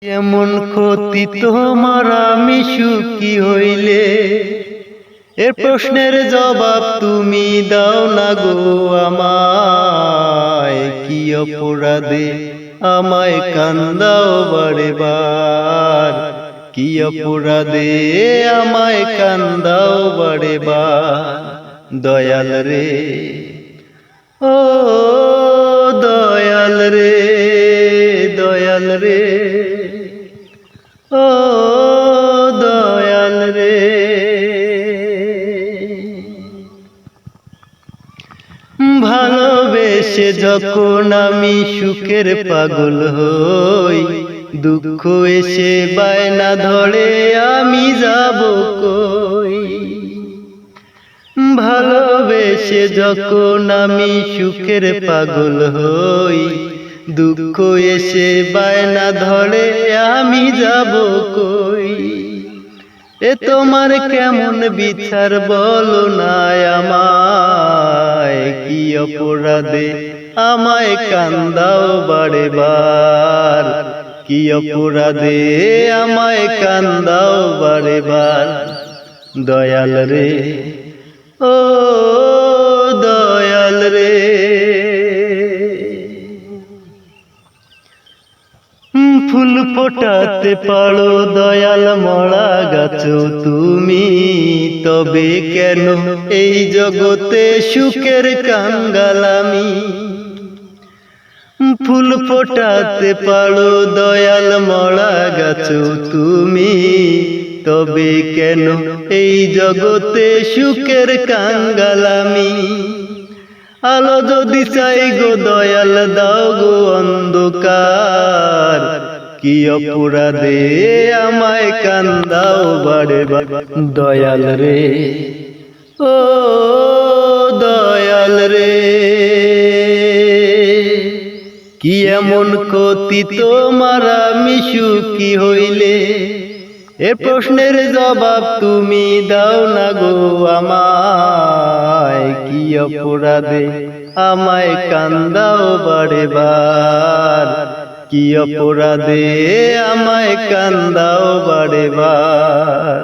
এমন ক্ষতি তোমার আমি সুখী হইলে, এর প্রশ্নের জবাব তুমি দাও না গো আমায়। কি অপরাধে আমায় কান্দাও বারে বার, কি অপরাধে আমায় কান্দাও বারে বার। দয়াল রে, ও দয়াল রে, দয়াল রে, ও দয়াল রে। ভালোবেসে যখন আমি সুখের পাগল হই, দুঃখ এসে বায়না ধরে আমি যাব কই। ভালোবেসে যখন আমি সুখের পাগল হই, দুঃখ এসে বায়না ধরে আমি যাব কই। এ তোমার কেমন বিচার বলো না আমায়। কি অপরাধে আমায় কান্দাও বারে বার, কি অপরাধে আমায় কান্দাও বারে বার। দয়াল রে, ও দয়াল রে। ফুল ফোটাতে পারো দয়াল মরা গাছ তুমি, তবে কেন এই জগতে সুখের কাঙ্গাল আমি। ফুল ফোটাতে পারো দয়াল মরা গাছ তুমি, তবে কেন এই জগতে সুখের কাঙ্গাল আমি। আলো যদি চাই গো দয়াল দাও গো অন্ধকার, কি অপরাধে আমায় কান্দাও বারে বার। দয়াল রে, ও দয়াল রে। কি এমন ক্ষতি তোমার আমি সুখী হইলে, এ প্রশ্নের জবাব তুমি দাও না গো আমায়। কি অপরাধে আমায় কান্দাও বারে বার, কি অপরাধে আমায় কান্দাও বারে বার।